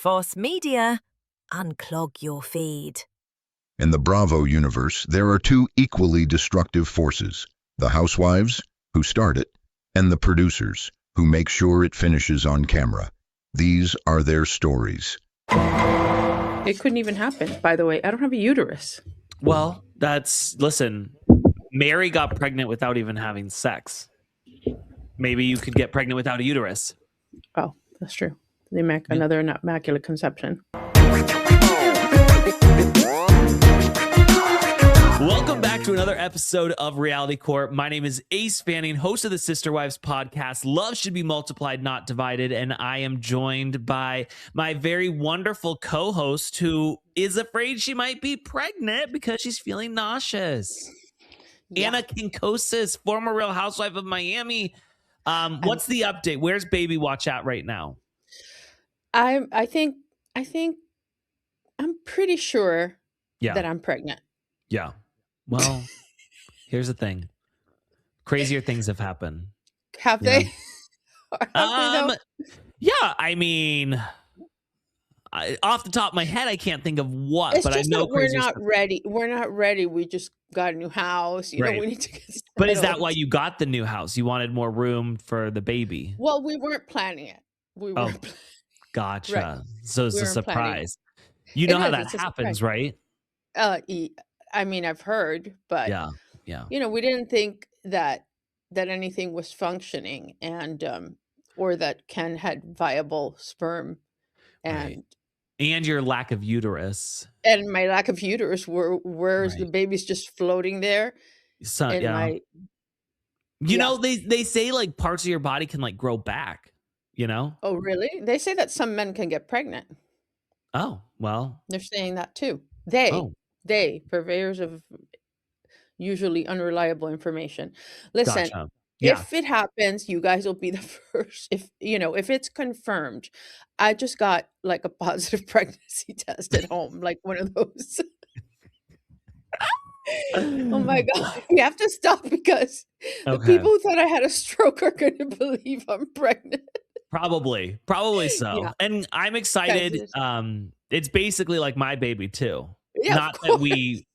F.O.S. Media, unclog your feed. In the Bravo universe, there are two equally destructive forces: the housewives, who start it, and the producers, who make sure it finishes on camera. These are their stories. It couldn't even happen, by the way. I don't have a uterus. Well, listen, Mary got pregnant without even having sex. Maybe you could get pregnant without a uterus. Oh, that's true. Another immaculate conception. Welcome back to another episode of Reality Court. My name is Ace Fanning, host of the Sister Wives podcast. Love should be multiplied, not divided. And I am joined by my very wonderful co-host who is afraid she might be pregnant because she's feeling nauseous. Yeah. Ana Quincoces, former Real Housewife of Miami. What's the update? Where's Baby Watch at right now? I think I'm pretty sure that I'm pregnant. Yeah. Well, here's the thing. Crazier things have happened. Have they? Have they Yeah, I mean, off the top of my head, I can't think of what, it's but just I know that we're not stuff. ready. We're not ready. We just got a new house. You know, we need to get settled. But is that why you got the new house? You wanted more room for the baby? Well, we weren't planning it. Gotcha. Right. So it's a surprise. You know how that happens, right? I mean, I've heard, but yeah. You know, we didn't think that anything was functioning, and or that Ken had viable sperm, and your lack of uterus, and my lack of uterus. Where's the baby's just floating there? So, you know, they say like parts of your body can like grow back. You know? Oh, really? They say that some men can get pregnant. Oh, well, they're saying that too. They purveyors of usually unreliable information. Listen, gotcha. If it happens, you guys will be the first. If it's confirmed. I just got like a positive pregnancy test at home, like one of those. Oh my God, we have to stop because the people who thought I had a stroke are going to believe I'm pregnant. Probably so. Yeah. And I'm excited. It's basically like my baby too. Yeah, not that we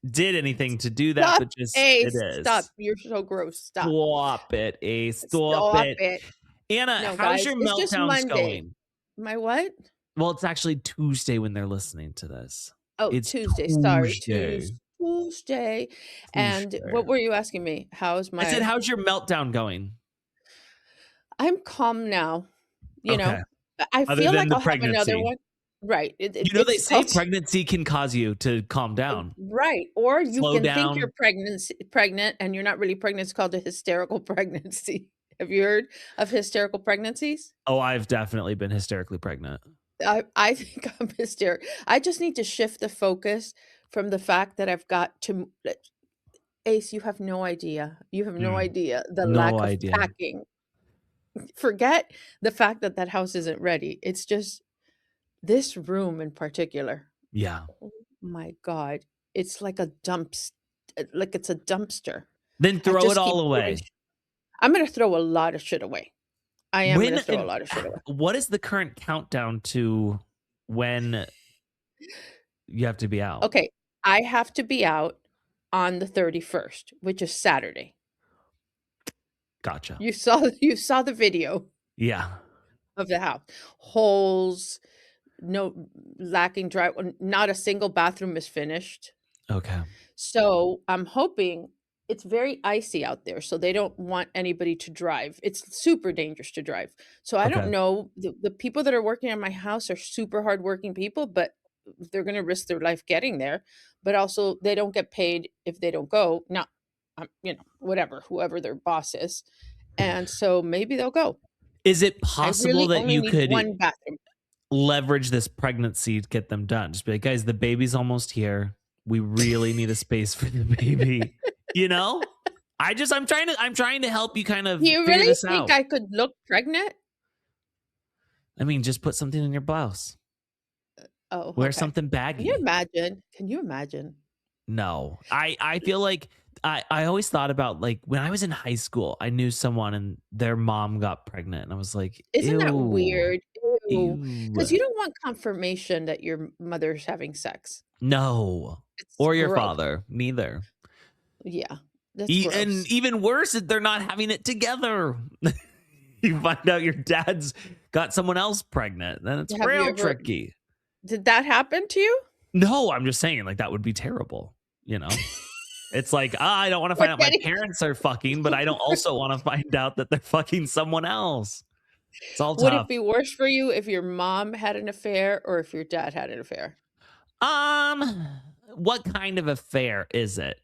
did anything to do that, but just it is. Stop! You're so gross. Stop it, Ace. Stop it. Ana, how's your meltdowns going? My what? Well, it's actually Tuesday when they're listening to this. Oh, it's Tuesday. Sorry, Tuesday. And what were you asking me? I said, how's your meltdown going? I'm calm now. You know, I feel like I'll have another one. Right. They say pregnancy can cause you to calm down. Right. Or you can think you're pregnant and you're not really pregnant. It's called a hysterical pregnancy. Have you heard of hysterical pregnancies? Oh, I've definitely been hysterically pregnant. I think I'm hysterical. I just need to shift the focus from the fact that I've got to... Ace, you have no idea. You have no idea the lack of packing. Forget the fact that house isn't ready. It's just this room in particular. Yeah. Oh my God. It's like a dumpster. Like it's a dumpster. Then throw it all away. I'm going to throw a lot of shit away. I am going to throw a lot of shit away. What is the current countdown to when you have to be out? Okay. I have to be out on the 31st, which is Saturday. Gotcha. You saw the video. Yeah. Of the house. Holes, no lacking dry. Not a single bathroom is finished. Okay. So I'm hoping it's very icy out there. So they don't want anybody to drive. It's super dangerous to drive. So I don't know. The people that are working on my house are super hardworking people, but they're going to risk their life getting there. But also they don't get paid if they don't go. Now, whoever their boss is. And so maybe they'll go. Is it possible that you could one bathroom. Leverage this pregnancy to get them done? Just be like, guys, the baby's almost here. We really need a space for the baby. You know? I'm trying to help you kind of You really think I could look pregnant? I mean, just put something in your blouse. Wear something baggy. Can you imagine? No. I feel like I always thought about, like, when I was in high school, I knew someone and their mom got pregnant, and I was like, isn't that weird? Because Ew. you don't want confirmation that your mother's having sex. No. It's Or your gross. father. Neither. Yeah, that's gross. And even worse, if they're not having it together. You find out your dad's got someone else pregnant. Then it's Have you real ever tricky. Did that happen to you? No, I'm just saying, like, that would be terrible. You know? It's like, I don't want to We're find out my getting parents are fucking, but I don't also want to find out that they're fucking someone else. It's all Would it tough. be worse for you if your mom had an affair or if your dad had an affair? What kind of affair is it?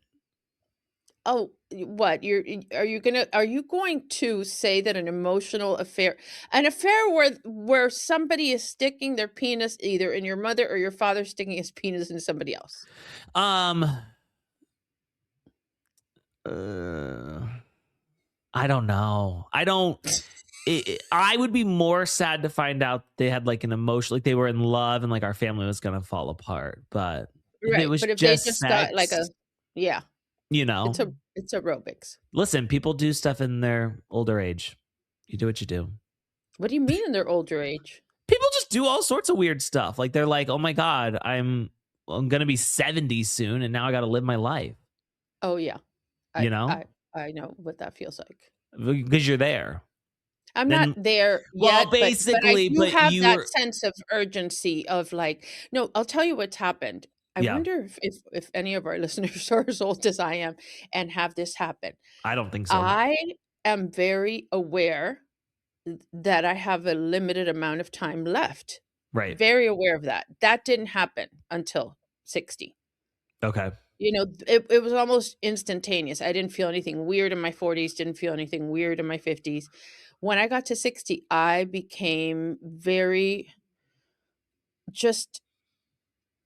Oh, what? Are you going to say that an affair where somebody is sticking their penis either in your mother or your father sticking his penis in somebody else? Um, I don't know. I would be more sad to find out they had like an emotion, like they were in love and like our family was gonna fall apart. But if it Right, was but if they just just got like sex, yeah, you know, it's aerobics. listen, people do stuff in their older age. You do what you do. What do you mean in their older age? People just do all sorts of weird stuff. Like they're like, oh my God, I'm gonna be 70 soon and now I gotta live my life, Oh yeah, you I know? I I know what that feels like. Because you're there. I'm not Then there well, yet, but I basically, do but have you that were sense of urgency of like, no, I'll tell you what's happened. I yeah, wonder if any of our listeners are as old as I am and have this happen. I don't think so. I am very aware that I have a limited amount of time left. Right. Very aware of that. That didn't happen until 60. Okay. You know, it was almost instantaneous. I didn't feel anything weird in my 40s, didn't feel anything weird in my 50s. When I got to 60, I became very just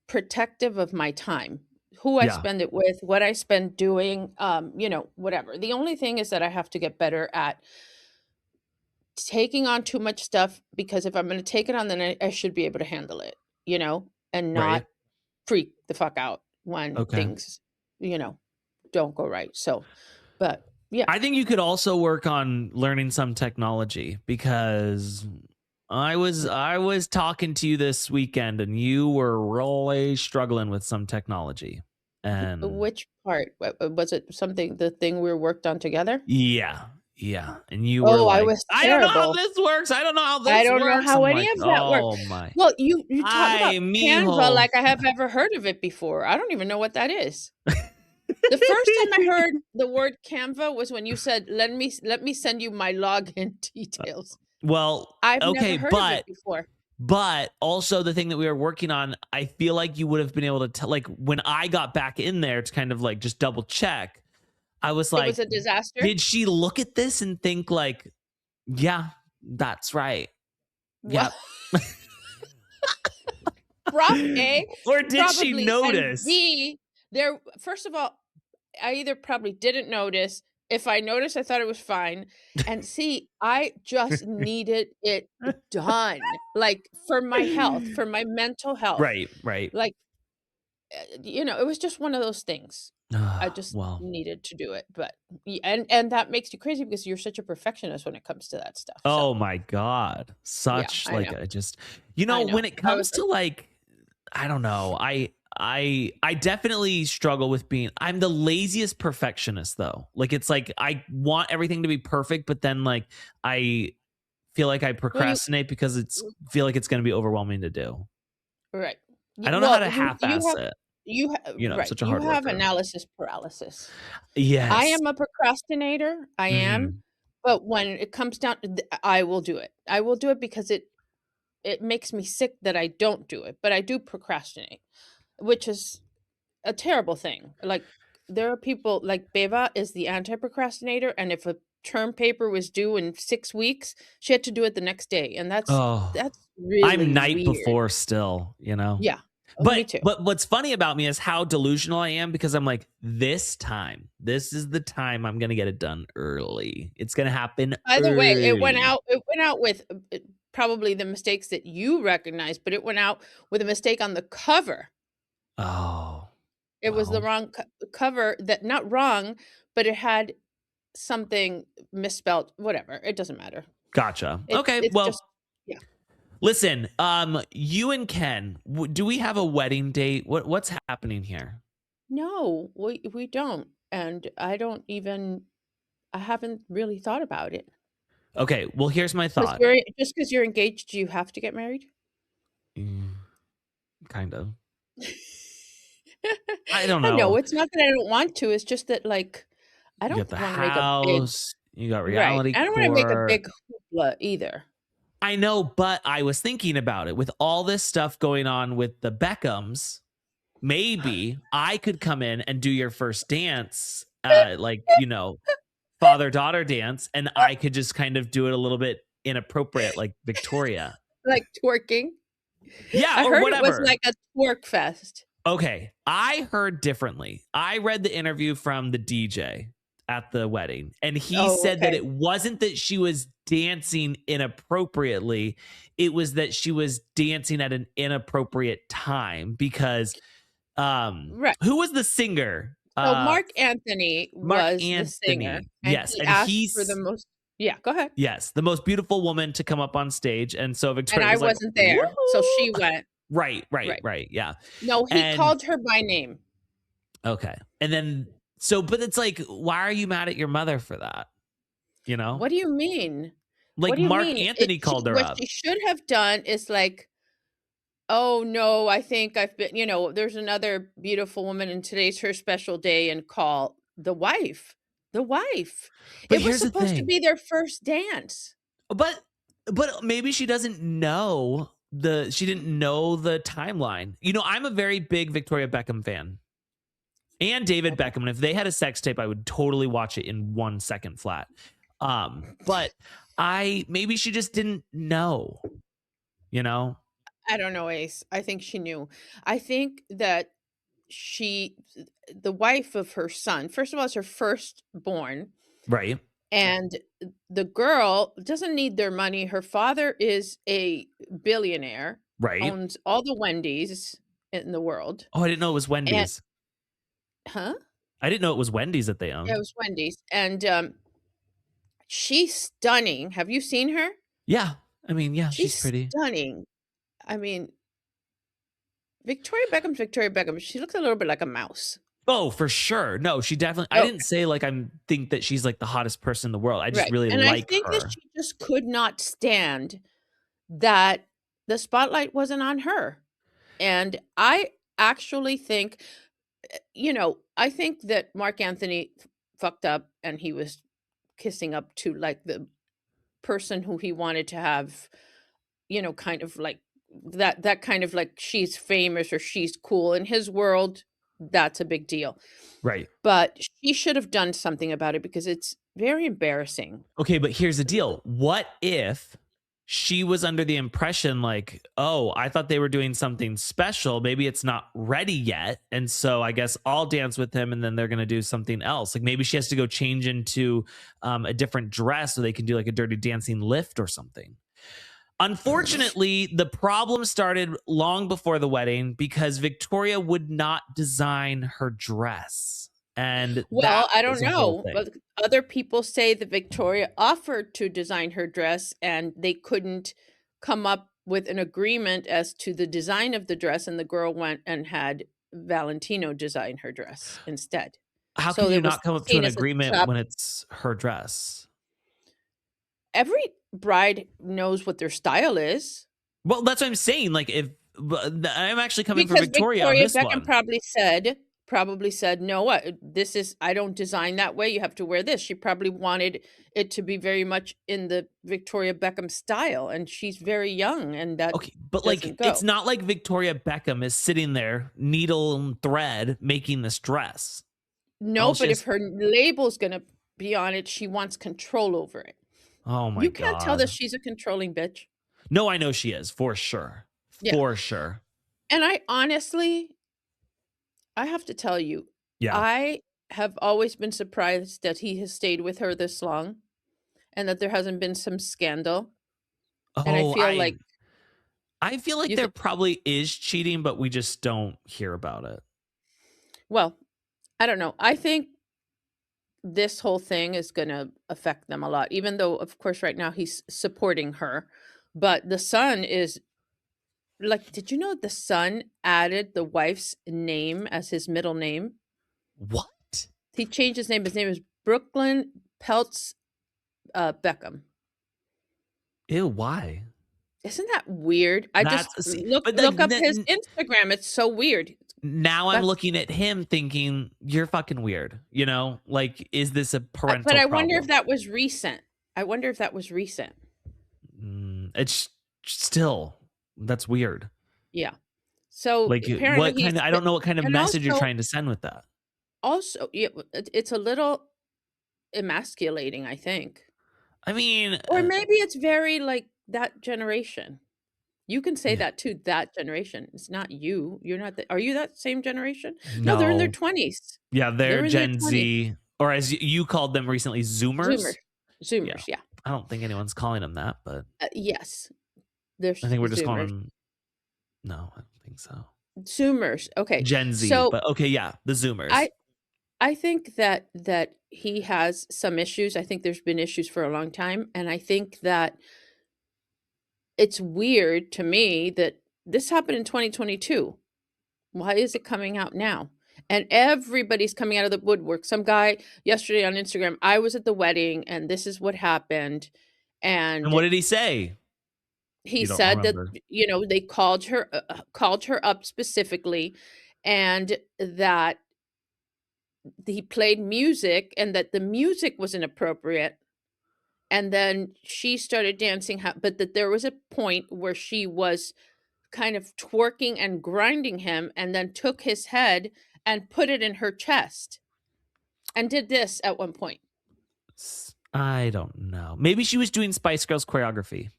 protective of my time, who I Yeah. spend it with, what I spend doing, whatever. The only thing is that I have to get better at taking on too much stuff because if I'm going to take it on, then I should be able to handle it, and Right. not freak the fuck out when Okay. things, don't go right. So, but yeah. I think you could also work on learning some technology because I was talking to you this weekend and you were really struggling with some technology. And Which part? Was it the thing we worked on together? yeah. Yeah. And you were Oh, I like, was I don't know how terrible. this works. I don't know how I this don't know works. how I'm any like, of that worked. oh my. Well, you talk about Ay, Canva mijo. like I have ever heard of it before. I don't even know what that is. The first time I heard the word Canva was when you said, "Let me send you my login details." Well, I've never okay, heard of it before. but also the thing that we were working on, I feel like you would have been able to tell, like when I got back in there to kind of like just double check, I was It was like, a disaster. did she look at this and think like, yeah, that's right. Well, Yep. A, Or did she probably, and notice? B, first of all, I either probably didn't notice. If I noticed, I thought it was fine. And C, I just needed it done. Like for my health, for my mental health. Right, right. Like, it was just one of those things. I just Well, needed to do it. But and that makes you crazy because you're such a perfectionist when it comes to that stuff. oh So my God. yeah, Such I like know. I just, I know. when it I was comes to like, I don't know. I definitely struggle with I'm the laziest perfectionist though. Like it's like I want everything to be perfect, but then like I feel like I well, procrastinate because feel like it's going to be overwhelming to do. right. I don't know how Well, to half-ass it. I'm right. such a You hard have worker. analysis paralysis. I Yes. am a procrastinator. I am. Mhm. But when it comes down, I will do it. I will do it because it makes me sick that I don't do it. But I do procrastinate, which is a terrible thing. Like there are people like Beva is the anti-procrastinator, and if a term paper was due in 6 weeks, she had to do it the next day, and that's Oh, really I'm night weird. before still, Yeah. Oh, me But too. what's funny about me is how delusional I am because I'm like, this is the time I'm gonna get it done early. It's gonna happen By the way, early. it went out with probably the mistakes that you recognize, but it went out with a mistake on the cover. Oh, It was the well, wrong cover, that not wrong, but it had something misspelled, whatever. It doesn't matter. gotcha. It's Okay, it's well, just yeah. Listen, you and Ken, do we have a wedding date? What's happening here? No, we don't. And I haven't really thought about it. Okay, well, here's my Because thought. you're just because you're engaged, do you have to get married? Kind of. I don't No, know. it's not that I don't want to. It's just that, like, I You don't got the want to make a big house, you got right. reality I don't want to make a core. big hoopla either. I know, but I was thinking about it with all this stuff going on with the Beckhams. Maybe I could come in and do your first dance, like, father-daughter dance, and I could just kind of do it a little bit inappropriate, like Victoria. Like twerking. Yeah, I or heard it was whatever. like a twerk fest. Okay, I heard differently. I read the interview from the DJ at the wedding, and he Oh, said that okay. it wasn't that she was dancing inappropriately, it was that she was dancing at an inappropriate time because Right. who was the singer? So Mark Anthony Mark was the singer, Anthony. and Yes, he and asked for he's the most yeah, go ahead. yes, the most beautiful woman to come up on stage, and so And Victoria I was like, wasn't there, so "Woo!" she went. Right, Right. yeah. No, he And called her by name. okay. And then but it's like, why are you mad at your mother for that? You know? What do you mean? What Like do you Mark mean? It Anthony she called her what up. she should have done is like, "Oh, no, I think I've been" there's another beautiful woman and today's her special day, and call the wife. The wife. But It was here's the supposed to thing. be their first dance. But maybe she doesn't know she didn't know the timeline. I'm a very big Victoria Beckham fan. And David Okay. Beckham. And if they had a sex tape, I would totally watch it in 1 second flat. But maybe she just didn't know, you know? I don't know, Ace. I think she knew. I think that she the wife of her son, first of all, it's her firstborn, Right. and the girl doesn't need their money. Her father is a billionaire, Right. owns all the Wendy's in the world. Oh, I didn't know it was And Wendy's. huh? I didn't know it was Wendy's that they Yeah, it owned. was Wendy's. And she's stunning. Have you seen her? Yeah. I mean, yeah, she's She's pretty. stunning. I mean, Victoria Beckham's Victoria Beckham. She looks a little bit like a mouse. Oh, for sure. No, she definitely I Oh, didn't say like think that she's like the hottest person in the world. I just right. really And I like think that her. she just could not stand that the spotlight wasn't on her. And I actually think, I think that Mark Anthony fucked up and he was kissing up to like the person who he wanted to have, kind of like that kind of like she's famous or she's cool in his world. That's a big deal. Right. But she should have done something about it because it's very embarrassing. Okay, but here's the deal. What if she was under the impression like, oh, I thought they were doing something special. Maybe it's not ready yet. And so I guess I'll dance with him and then they're going to do something else. Like maybe she has to go change into a different dress so they can do like a dirty dancing lift or something. Unfortunately, the problem started long before the wedding because Victoria would not design her dress. And Well, that I was don't a whole know, thing. but other people say that Victoria offered to design her dress and they couldn't come up with an agreement as to the design of the dress, and the girl went and had Valentino design her dress instead. How So can you it was not come up to seen an as a agreement chop. when it's her dress? Every bride knows what their style is Well, that's what I'm saying. Like, I'm actually coming for because Victoria on Victoria this Beckham one. probably said, no, what this is, I don't design that way. You have to wear this. She probably wanted it to be very much in the Victoria Beckham style, and she's very young, and that Okay, but like, doesn't it's go. not like Victoria Beckham is sitting there, needle and thread, making this dress. No, All but she if has, her label's gonna be on it, she wants control over it. oh my You can't tell that God. she's a controlling bitch. No, I know she is, for sure. Yeah. For sure. And I honestly, I have to tell you, Yeah. I have always been surprised that he has stayed with her this long and that there hasn't been some scandal. And I Oh, feel like I feel like you there think, probably is cheating, but we just don't hear about it. well, I don't know. I think this whole thing is going to affect them a lot, even though, of course, right now he's supporting her. But the son is like, did you know the son added the wife's name as his middle name? What? He changed his name. His name is Brooklyn Peltz Beckham. Ew, why? Isn't that weird? I just look up his Instagram. It's so weird. Now I'm looking at him thinking, you're fucking weird. You know, like, is this a parental But I problem? wonder if that was recent. It's still, that's weird. Yeah. So Like, what kind of, I don't know what kind of message you're trying to send with that. Also, it's a little emasculating, I think. I mean, or maybe it's very like that generation. You can say that too, that generation. It's not you. You're not are you that same generation? No, they're in their 20s. Yeah, they're Gen Z, or as you called them recently, Zoomers. Zoomers, yeah. I don't think anyone's calling them that, but yes. I think we're just calling them. No, I don't think so. Zoomers. Okay. Gen Z, but okay, yeah, the Zoomers. I think that he has some issues. I think there's been issues for a long time, and I think that it's weird to me that this happened in 2022. Why is it coming out now? And everybody's coming out of the woodwork. Some guy yesterday on Instagram, I was at the wedding and this is what happened. And what did he say? He said that, they called her up specifically, and that he played music and that the music was inappropriate. And then she started dancing, but that there was a point where she was kind of twerking and grinding him, and then took his head and put it in her chest and did this at one point. I don't know. Maybe she was doing Spice Girls choreography.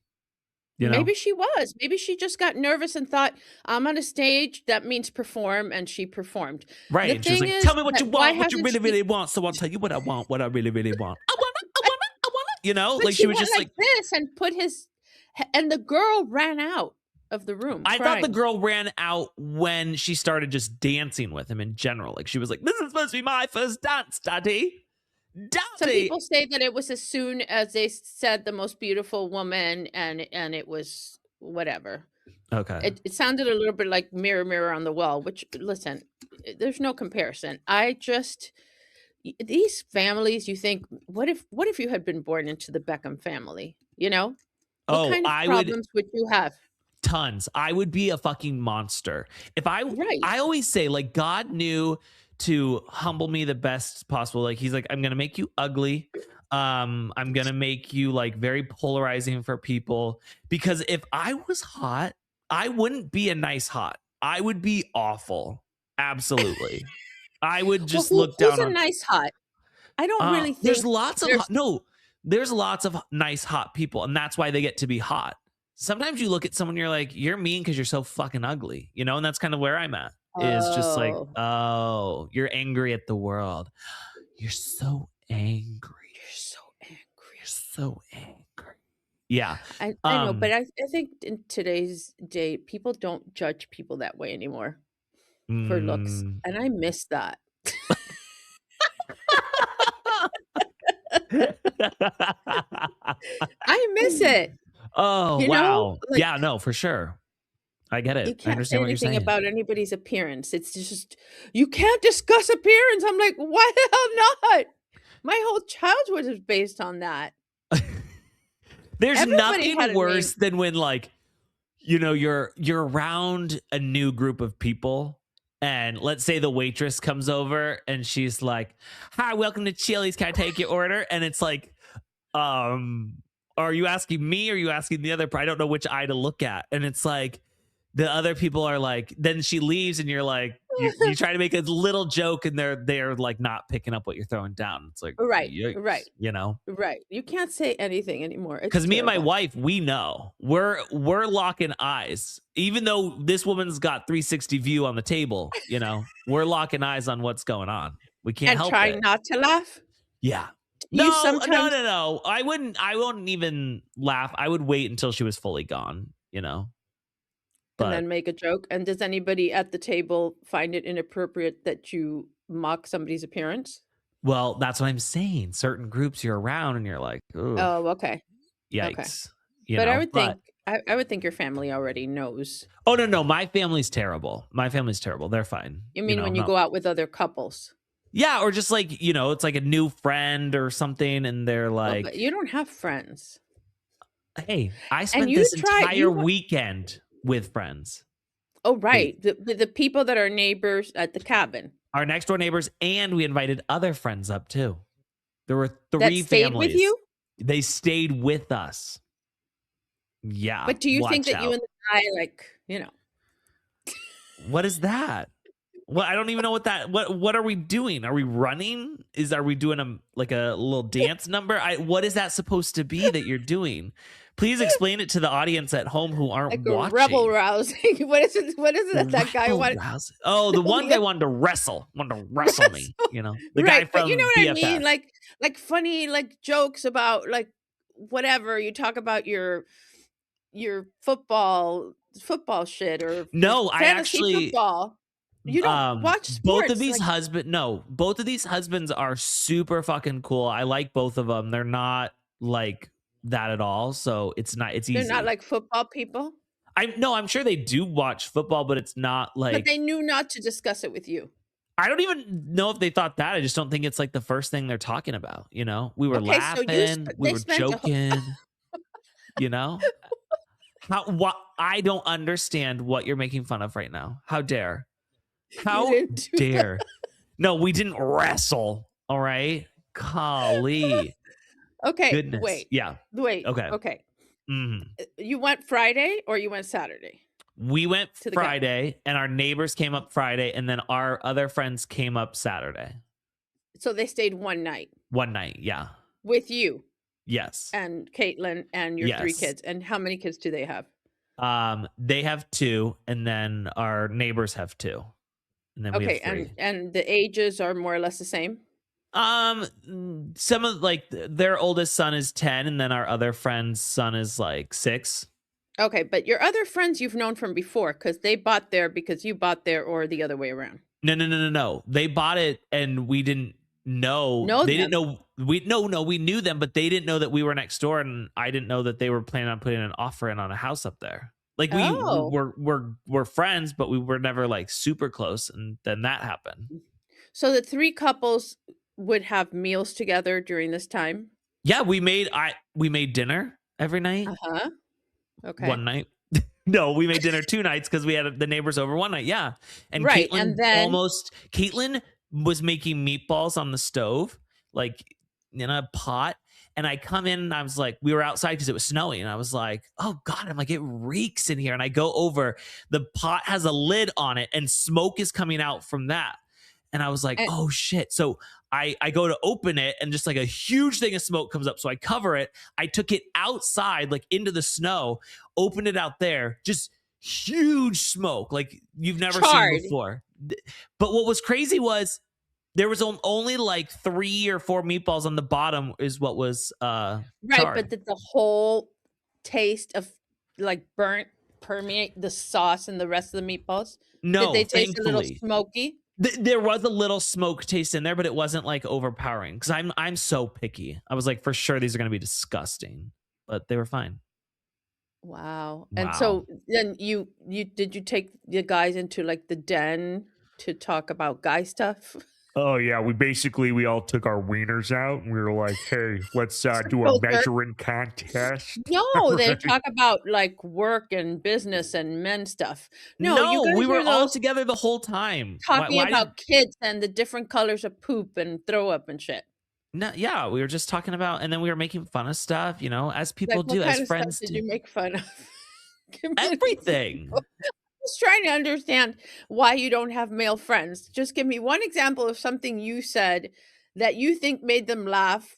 Maybe she was. Maybe she just got nervous and thought, I'm on a stage, that means perform, and she performed. Right. And she was like, tell me what you want, what you really, really want, so I'll tell you what I want, what I really, really want. I want it. But like she was just like this and and the girl ran out of the room. I thought the girl ran out when she started just dancing with him in general. Like she was like, this is supposed to be my first dance, Daddy. Some people say that it was as soon as they said the most beautiful woman, and it was whatever. Okay. It sounded a little bit like Mirror, Mirror on the Wall, which, listen, there's no comparison. These families, you think, what if you had been born into the Beckham family? What kind of problems would you have? Tons. I would be a fucking monster. I always say, like, God knew to humble me the best possible. Like, he's like, I'm gonna make you ugly. I'm gonna make you like very polarizing for people, because if I was hot, I wouldn't be a nice hot. I would be awful. Absolutely. I would just look down on nice hot. I don't really think there's lots of nice hot people, and that's why they get to be hot. Sometimes you look at someone, you're like, you're mean because you're so fucking ugly, and that's kind of where I'm at. Is just like, oh, you're angry at the world. You're so angry. You're so angry. Yeah. I know, but I think in today's day, people don't judge people that way anymore for looks. And I miss that. I miss it. Oh, wow. Yeah, no, for sure. I get it. You can't I understand say what you're anything saying. about anybody's appearance. It's just, you can't discuss appearance. I'm like, why the hell not? My whole childhood is based on that. There's nothing worse than when, like, you're around a new group of people, and let's say the waitress comes over and she's like, hi, welcome to Chili's, can I take your order? And it's like, are you asking me or are you asking the other? I don't know which eye to look at. And it's like, the other people are like, then she leaves and you're like, you try to make a little joke and they're like not picking up what you're throwing down. It's like, right. Right. You can't say anything anymore. Because me and my wife, we know we're locking eyes, even though this woman's got 360 view on the table, we're locking eyes on what's going on. We can't help it. And trying not to laugh. Yeah. No. I wouldn't even laugh. I would wait until she was fully gone, And then make a joke. And does anybody at the table find it inappropriate that you mock somebody's appearance? Well, that's what I'm saying. Certain groups you're around and you're like, ooh. Oh, okay. Yikes. Okay. But I would think I would think your family already knows. Oh no, my family's terrible. My family's terrible. They're fine. You mean when I'm you not. go out with other couples? Yeah, or just like, it's like a new friend or something, and they're Well, but like, you don't have friends. hey, I And spent you this try entire weekend with friends. Oh, Wait, right. The people that are neighbors at the cabin our next door neighbors, and we invited other friends up too. There were that 3 stayed with families. you? They stayed with us. Yeah, But do you think watch that you out. and the guy, like, What is that? Well, I don't even know what are we doing? Are we running? Are we doing a little dance number? What is that supposed to be that you're doing? Please explain it to the audience at home who aren't like a watching. rebel rousing? What is it? What is it that guy Rebel wanted? rousing. Oh, the one guy wanted to wrestle me. The guy Right, but you know from what I BFF. mean? Like funny jokes about whatever. You talk about your football shit or No, I fantasy actually football. You don't watch sports. both of these both of these husbands are super fucking cool. I like both of them. They're not like that at all, so it's easy. They're not like football people. I'm sure they do watch football, but it's not like. But they knew not to discuss it with you. I don't even know if they thought that. I just don't think it's like the first thing they're talking about. We were Okay, so laughing, we they were spent a joking. What? I don't understand what you're making fun of right now. How dare? How didn't do dare? No, we didn't wrestle. All right, golly. Okay, Goodness. wait. Yeah. Wait. Okay. Okay. Mhm. You went Friday or you went Saturday? We went To the Friday, and our neighbors came up Friday, and then our other friends came up Saturday. So they stayed one night One night, yeah. with you Yes. and Caitlin and your 3 Yes. kids. And how many kids do they have? They have 2, and then our neighbors have 2. And then we Okay, have 3. and the ages are more or less the same? Some of their oldest son is 10, and then our other friend's son is 6. Okay, but your other friends you've known from before because they bought there because you bought there or the other way around. No. They bought it and we didn't know. They didn't know. We knew them, but they didn't know that we were next door, and I didn't know that they were planning on putting an offer in on a house up there. Like we're friends, but we were never super close, and then that happened. So the 3 couples would have meals together during this time? Yeah, we made dinner every night. Uh-huh. Okay. One night. No, we made dinner 2 nights because we had the neighbors over one night. Yeah. And Right, Caitlin and then Caitlin was making meatballs on the stove, in a pot. And I come in and I was like, we were outside because it was snowing. And I was like, oh God, I'm like, it reeks in here. And I go over, the pot has a lid on it and smoke is coming out from that. And I was like, oh shit. So I go to open it and just a huge thing of smoke comes up. So I cover it. I took it outside, into the snow, opened it out there, just huge smoke, you've never seen before. But what was crazy was there was only 3 or 4 meatballs on the bottom is what was right, charred. but did the whole taste of burnt permeate the sauce and the rest of the meatballs? No, Did they taste thankfully. a little smoky? There was a little smoke taste in there, but it wasn't overpowering because I'm so picky. I was like, for sure these are going to be disgusting, but they were fine. Wow. And so then you take the guys into the den to talk about guy stuff? Oh yeah, we all took our wieners out and we were like, hey, let's do a measuring contest. No, they talk about work and business and men stuff. No, you guys we were all together the whole time talking about kids and the different colors of poop and throw up and shit. No, yeah, we were just talking about, and then we were making fun of stuff, as people do, as friends did do. you make fun of? Everything. I was trying to understand why you don't have male friends. Just give me one example of something you said that you think made them laugh.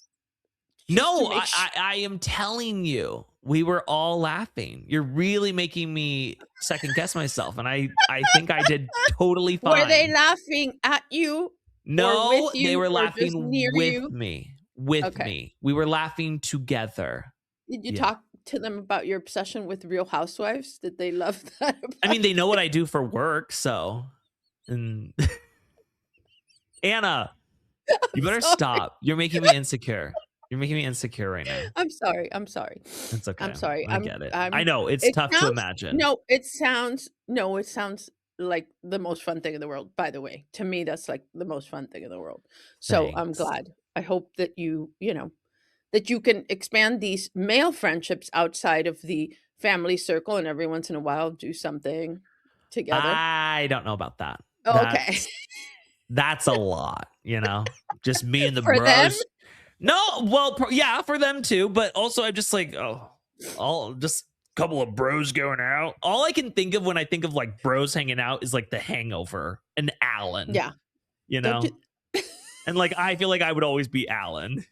No, I am telling you, we were all laughing. You're really making me second guess myself, and I think I did totally fine. Were they laughing at you? No, with you, they were or laughing just near with you? me. With me. We were laughing together. Did you talk to them about your obsession with Real Housewives? Did they love that? I mean, they know what I do for work, so. And Anna, you better stop. You're making me insecure. You're making me insecure right now. I'm sorry. I'm sorry. It's okay. I'm sorry. I get it. I I'm know it's it tough to sounds imagine. no, it sounds like the most fun thing in the world, by the way. To me, that's like the most fun thing in the world. So I'm Thanks. glad. I hope that that you can expand these male friendships outside of the family circle and every once in a while do something together. I don't know about that. Oh, okay. That's a lot, just me and the For them? bros. No, well, yeah, for them too. But also, I'm just like, all just a couple of bros going out. All I can think of when I think of like bros hanging out is like The Hangover and Alan. Yeah. And like, I feel like I would always be Alan,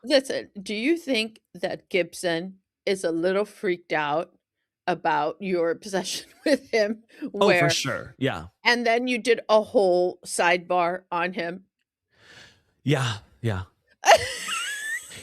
Listen, do you think that Gibson is a little freaked out about your obsession with him? Oh, for sure. Yeah. And then you did a whole sidebar on him. Yeah. Yeah.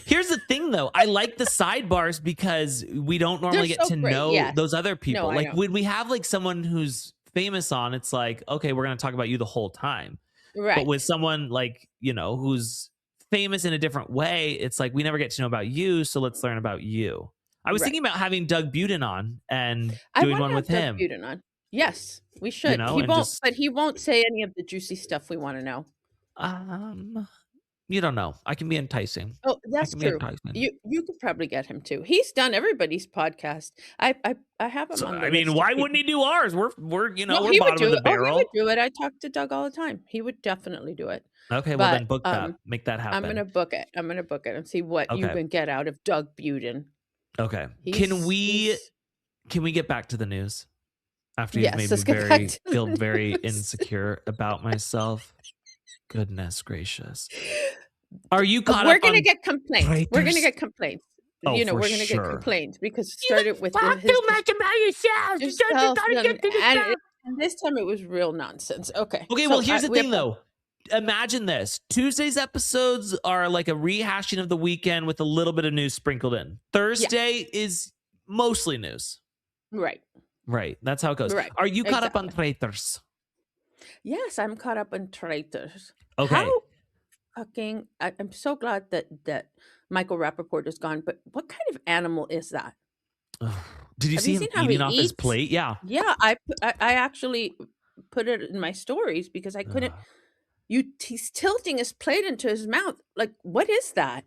Here's the thing, though. I like the sidebars because we don't normally get to know those other people. Like when we have like someone who's famous on, it's like, okay, we're going to talk about you the whole time. Right. But with someone like, who's famous in a different way, it's like we never get to know about you, so let's learn about you. I was thinking about having Doug Buden on and doing one with him. Doug Buden on. Yes, we should. But he won't say any of the juicy stuff we want to know. You don't know. I can be enticing. Oh, that's true. You could probably get him too. He's done everybody's podcast. I have him So, on. I mean, why wouldn't he do ours? We're we're bottom of the barrel. He would do it. I talk to Doug all the time. He would definitely do it. Okay, well then book that. Make that happen. I'm gonna book it. and see what you can get out of Doug Buden. Okay. Can we get back to the news? After you've made me feel very insecure about myself. Goodness gracious. Are you caught We're up gonna on get complaints. Traitors? We're gonna get complaints. Oh, we're gonna get complaints because it started with talk too much about yourself. And this time it was real nonsense. Okay. Okay, well here's the thing though. Imagine this. Tuesday's episodes are like a rehashing of the weekend with a little bit of news sprinkled in. Thursday is mostly news. Right. That's how it goes. Right. Are you caught up on Traitors? Yes, I'm caught up on Traitors. Okay. I'm so glad that Michael Rappaport is gone, but what kind of animal is that? Did you see him eating off his plate? Yeah. Yeah, I actually put it in my stories because I couldn't. He's tilting his plate into his mouth. Like, what is that?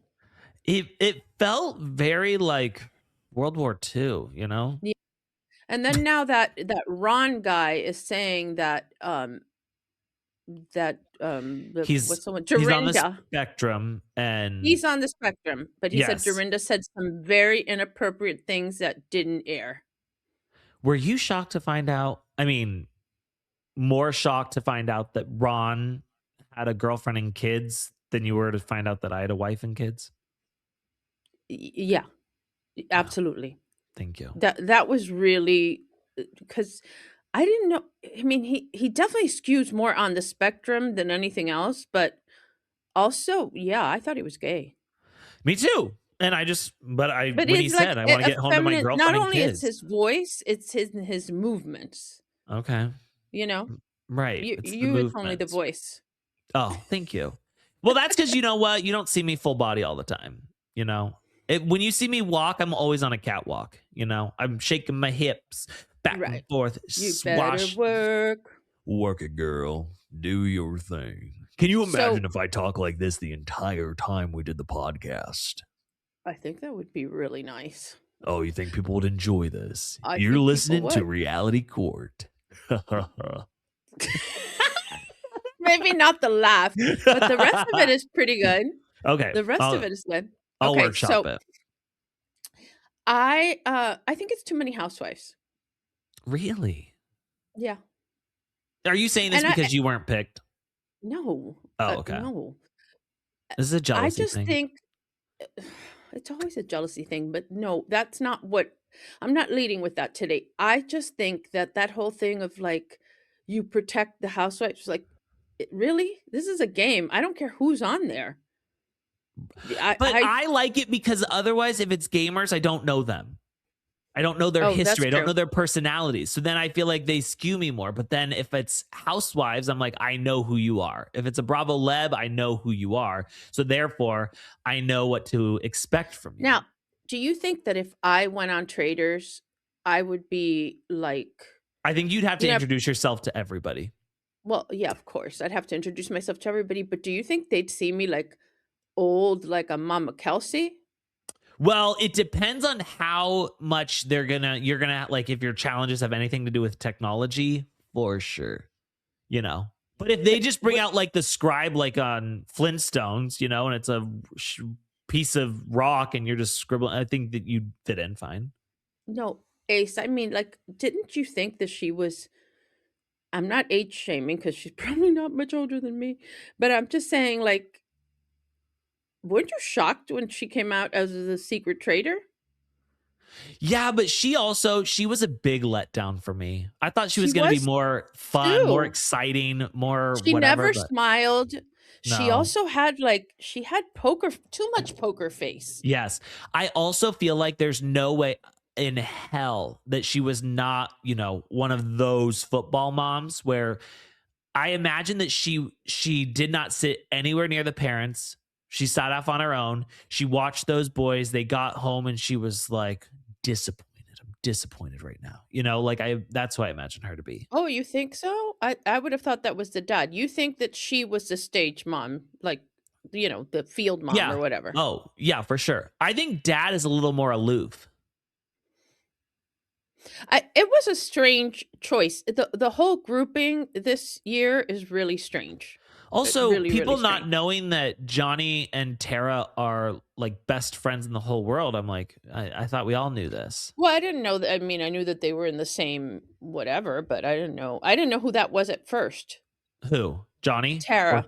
It felt very like World War II, Yeah. And then now that Ron guy is saying that he's on the spectrum, and he's on the spectrum, but he said Dorinda said some very inappropriate things that didn't air. Were you shocked to find out? I mean, more shocked to find out that Ron had a girlfriend and kids than you were to find out that I had a wife and kids? Yeah, absolutely. Thank you. That was really because I didn't know. I mean, he definitely skews more on the spectrum than anything else, but also, yeah, I thought he was gay. Me too. And when he said, I want to get home to my girlfriend not and only kids. it's his voice, it's his movements. Okay. Right. It's only the voice. Oh, thank you. Well, that's because you know what? You don't see me full body all the time. When you see me walk, I'm always on a catwalk. I'm shaking my hips back and forth. You better work it, girl. Do your thing. Can you imagine if I talk like this the entire time we did the podcast? I think that would be really nice. Oh, you think people would enjoy this? You're listening to Reality Court. Maybe not the laugh, but the rest of it is pretty good. Okay. The rest of it is good. I'll workshop it. I think it's too many housewives. Really? Yeah. Are you saying this because you weren't picked? No. Oh, okay. No. This is a jealousy thing. I just think it's always a jealousy thing, but no, that's not what I'm not leading with that today. I just think that whole thing of like you protect the housewives, like really? This is a game. I don't care who's on there. I like it because otherwise, if it's gamers, I don't know them. I don't know their Oh, that's history. I don't true. know their personalities. So then I feel like they skew me more. But then if it's housewives, I'm like, I know who you are. If it's a Bravo Leb, I know who you are. So therefore, I know what to expect from you. Now, do you think that if I went on Traitors, I would be like, I think you'd have to you know, introduce yourself to everybody. well, yeah, of course, I'd have to introduce myself to everybody, but do you think they'd see me like old, like a Mama Kelsey? Well, it depends on how much you're gonna like, if your challenges have anything to do with technology, for sure, you know. But if they But just bring what? out like the scribe, like on Flintstones, you know, and it's a piece of rock and you're just scribbling, I think that you'd fit in fine. No, Ace. I mean, like, didn't you think that she was? I'm not age shaming because she's probably not much older than me, but I'm just saying, like, weren't you shocked when she came out as the secret traitor? Yeah, but she was a big letdown for me. I thought she She was going to be was more fun, more too. exciting, more She whatever, never but smiled. She no. also had like she had too much poker face. Yes. I also feel like there's no way in hell that she was not, you know, one of those football moms where I imagine that she did not sit anywhere near the parents. She sat off on her own. She watched those boys. They got home and she was like disappointed. I'm disappointed right now. You know, like that's who I imagine her to be. Oh, you think so? I would have thought that was the dad. You think that she was the stage mom, like the field mom Yeah. or whatever. Oh, yeah, for sure. I think dad is a little more aloof. It was a strange choice. The whole grouping this year is really strange. Also, Really, people really not strange. knowing that Johnny and Tara are like best friends in the whole world. I'm like, I thought we all knew this. Well, I didn't know that. I mean, I knew that they were in the same whatever, but I didn't know. I didn't know who that was at first. Who? Johnny? Or Tara.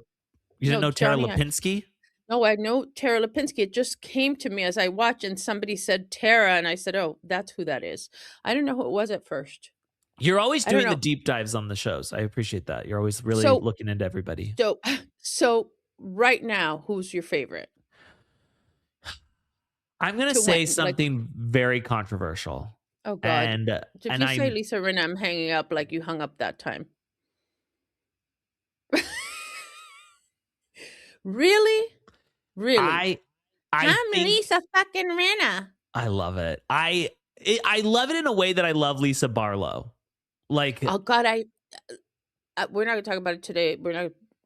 you didn't No, know Tara Johnny. Lipinski? No, I know Tara Lipinski. It just came to me as I watched, and somebody said Tara, and I said, "Oh, that's who that is." I didn't know who it was at first. You're always I don't doing the know. deep dives on the shows. I appreciate that. You're always really So, looking into everybody. so, so, right now, who's your favorite I'm gonna to say win? Like, something very controversial, oh God, and if and you say I Lisa Rinna, I'm hanging up like you hung up that time. Really, really. I I I'm think Lisa fucking Rinna. I love it. I love it in a way that I love Lisa Barlow. Like, Oh God, we're not gonna talk about it today.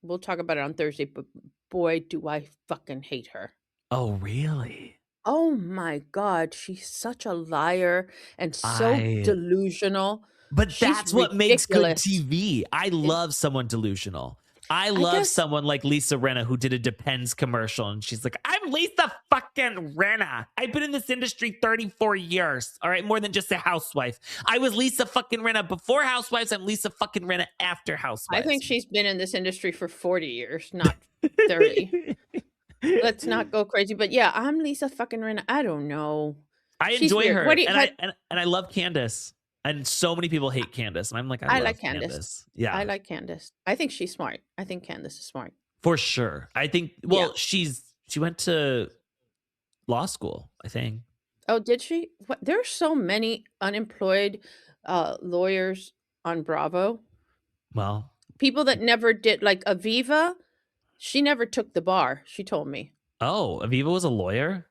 We'll talk about it on Thursday. But boy, do I fucking hate her. oh really? Oh my God, she's such a liar and so I delusional. But She's that's what makes good ridiculous. TV. I It, love someone delusional. I I love guess someone like Lisa Rinna who did a Depends commercial and she's like, I'm Lisa fucking Rinna. I've been in this industry 34 years. All right, more than just a housewife. I was Lisa fucking Rinna before Housewives. I'm Lisa fucking Rinna after I think Housewives. she's been in this industry for 40 years, not 30. Let's not go crazy. But yeah, I'm Lisa fucking Rinna. I don't know. I She's enjoy weird. What her do you? and What? I love Candace. And so many people hate Candace. And I'm like, I I love like Candace. Candace. Yeah. I like Candace. I think she's smart. I think Candace is smart. For sure. I think Yeah. well, she went to law school, I think. Oh, did she? What? There are so many unemployed lawyers on Bravo. Well, People that never did, like Aviva. She never took the bar. She told me. oh, Aviva was a lawyer?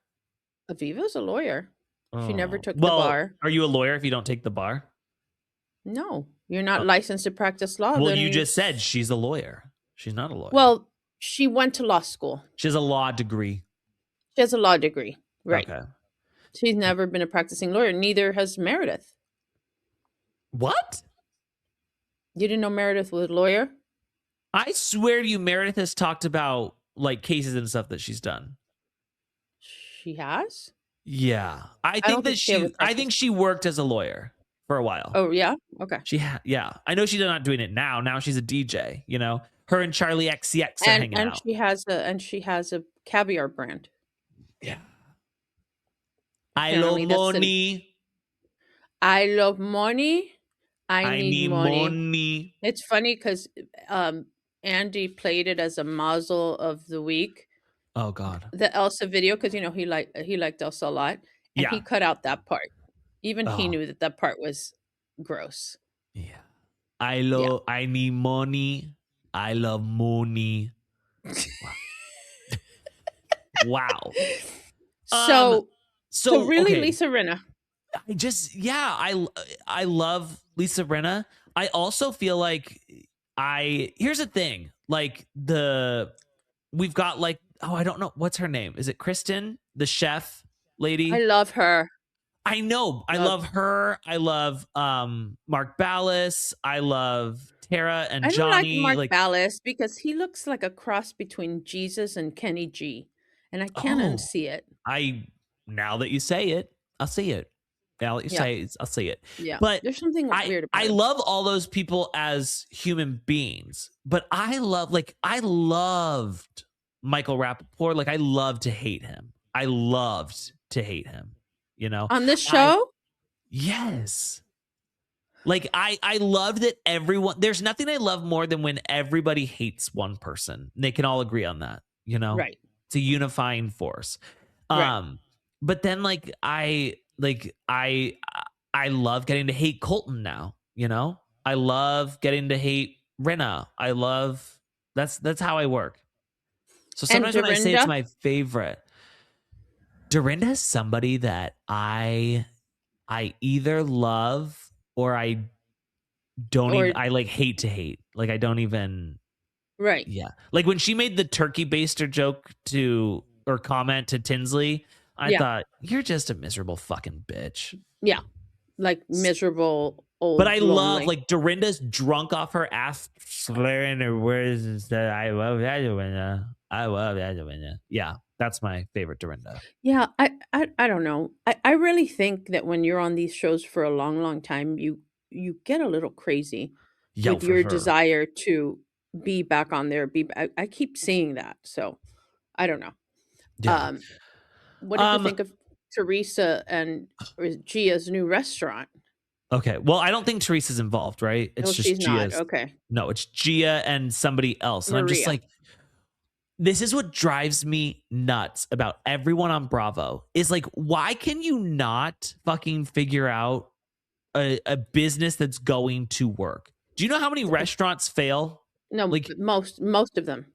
Aviva's a lawyer. She never Oh. took the Well, bar. are you a lawyer if you don't take the bar? No, you're not Oh, licensed to practice law. well, Then you just said she's a lawyer. She's not a lawyer. well, she went to law school. She has a law degree. She has a law degree. Right. Okay. She's never been a practicing lawyer. Neither has Meredith. What? You didn't know Meredith was a lawyer? I swear to you, Meredith has talked about like cases and stuff that she's done. She has? Yeah. I I don't think that think she ever I practiced. think she worked as a lawyer for a while. Oh, yeah? Okay. Yeah. I know she's not doing it now. Now she's a DJ, you know. Her and Charlie XCX are hanging And out. she has a caviar brand. Yeah. I Apparently love that's the money. I love money. I I need need money. money. It's funny because Andy played it as a muzzle of the week, Oh God. the Elsa video, because he liked Elsa a lot, and he Yeah. cut out that part. Even he Oh, knew that that part was gross. yeah. Yeah. I need money. I love money. Wow. Wow. Um, So so so really okay. Lisa Rinna. I love Lisa Rinna. I also feel like here's the thing. Like we've got like, oh, I don't know what's her name. Is it Kristen, the chef I lady? love her. I know. I Love. love her. I love Mark Ballas. I love Tara and I don't like Johnny. Mark Like, Ballas because he looks like a cross between Jesus and Kenny G, and I can't oh, unsee it. I now that you say it, I'll see it. Now that you Yeah, say it, I'll see it. yeah. But There's something weird about I him. love all those people as human beings. But I loved Michael Rappaport. Like I loved to hate him. I loved to hate him. You know? On this I show, yes. Like I love that everyone there's nothing I love more than when everybody hates one person. They can all agree on that, you know? right, It's a unifying force. right. But then I love getting to hate Colton now, you know? I love getting to hate Rinna. I love that's how I work. So And sometimes when I say it's Dorinda, my favorite, Dorinda is somebody that I either love or I don't or even I like hate to hate. Like I don't even right, yeah. Like when she made the turkey baster joke to or comment to Tinsley, I yeah, thought, you're just a miserable fucking bitch. yeah, like miserable, But old, I love lonely. like Dorinda's drunk off her ass, slurring her words and said, I love that Dorinda. I love that Dorinda. Yeah, that's my favorite Dorinda. Yeah, I don't know. I really think that when you're on these shows for a long, long time, you get a little crazy Yo, with for your sure. desire to be back on there. I keep seeing that, so I don't know. Yeah. Um, what did you Um, think of Teresa and Gia's new restaurant? okay. Well, I don't think Teresa's involved, right? It's Oh, just she's not. Gia's. Okay, No, it's Gia and somebody else. And I'm just Maria. like, this is what drives me nuts about everyone on Bravo is like, why can you not fucking figure out a business that's going to work? Do you know how many restaurants fail? No, Like, most of them.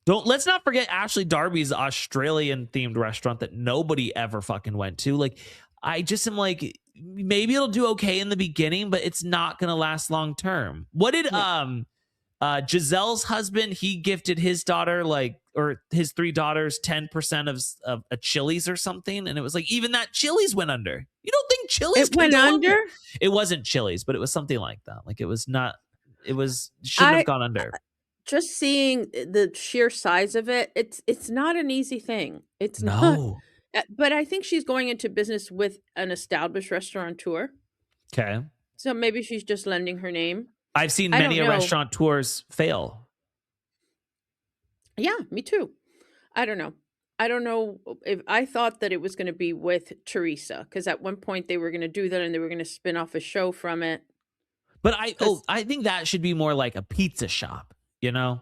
let's not forget Ashley Darby's Australian themed restaurant that nobody ever fucking went to. Like, I just am like, maybe it'll do okay in the beginning, but it's not gonna last long term. What did Yeah. Giselle's husband, he gifted his daughter or his 3 daughters 10% of a Chili's or something, and it was like even that Chili's went under. You don't think Chili's It can went go under. It wasn't Chili's, but it was something like that. Like it was not. It was shouldn't have I gone under. just seeing the sheer size of it, it's not an easy thing. It's not. No. But I think she's going into business with an established restaurateur. Okay. So maybe she's just lending her name. I've seen I many don't a know. restaurant tours fail. Yeah, me too. I don't know. I don't know if I thought that it was going to be with Teresa because at one point they were going to do that and they were going to spin off a show from it. But Because I think that should be more like a pizza shop, you know?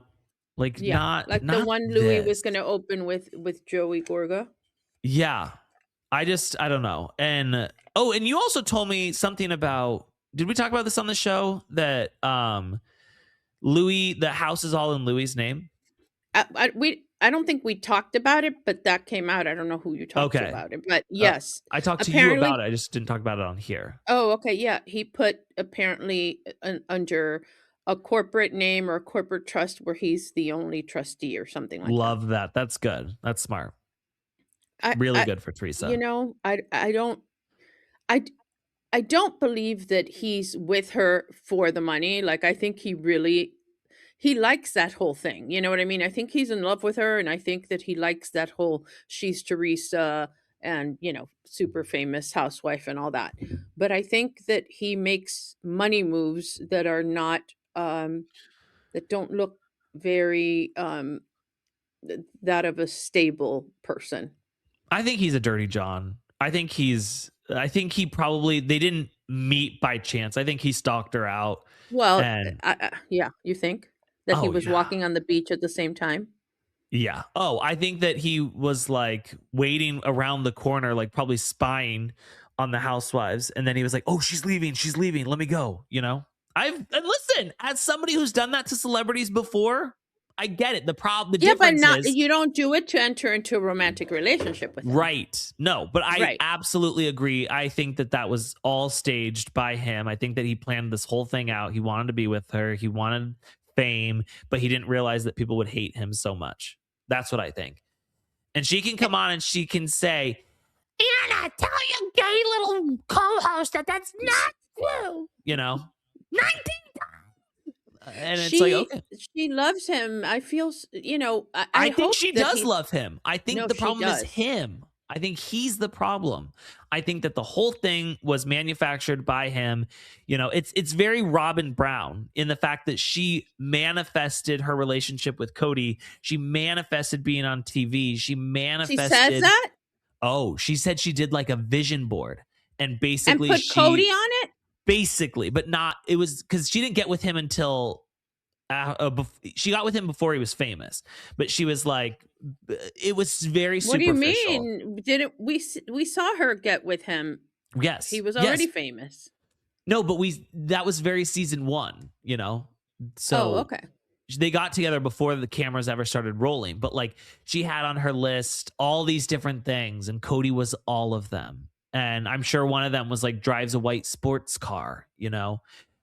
Like yeah, like the not one Louis was this. going to open with Joey Gorga. Yeah. I don't know. And and you also told me something about, did we talk about this on the show that Louis, the house is all in Louis's name? I don't think we talked about it, but that came out. I don't know who you talked to Okay. about it, but yes, I talked to you apparently. about it. I just didn't talk about it on here. Oh, okay, yeah. He put apparently under a corporate name or a corporate trust where he's the only trustee or something like that. Love that. That's good. That's smart. I, Really I good for Teresa. I don't I I don't believe that he's with her for the money. Like I think he likes that whole thing. You know what I mean? I think he's in love with her and I think that he likes that whole she's Teresa and, super famous housewife and all that. But I think that he makes money moves that are not that don't look very that of a stable person. I think he's a dirty John. I think he probably, they didn't meet by chance. I think he stalked her out Well, and yeah, you think that he oh was yeah. walking on the beach at the same time? Yeah. Oh, I think that he was like waiting around the corner, like probably spying on the Housewives, and then he was like, "Oh, she's leaving, let me go." And listen, as somebody who's done that to celebrities before, I get it. The Yeah, but difference is you don't do it to enter into a romantic relationship with him. right. No, but I Right. absolutely agree. I think that was all staged by him. I think that he planned this whole thing out. He wanted to be with her. He wanted fame, but he didn't realize that people would hate him so much. That's what I think. And she can come on and she can say, "Anna, tell your gay little co-host that's not true." 19 times. And it's like, okay. She loves him. I feel, I think hope she that does love him. I think No, the she problem is does. him. I think he's the problem. I think that the whole thing was manufactured by him. It's very Robin Brown in the fact that she manifested her relationship with Cody. She manifested being on TV. She manifested. She says that? Oh, she said she did like a vision board and basically And put Cody on it? Basically, but not. It was because she didn't get with him until she got with him before he was famous, but she was like, it was very superficial. What do you mean? Didn't we saw her get with him? Yes, he was already famous. No, but that was very season 1. So okay. They got together before the cameras ever started rolling, but like she had on her list all these different things, and Cody was all of them. And I'm sure one of them was like drives a white sports car,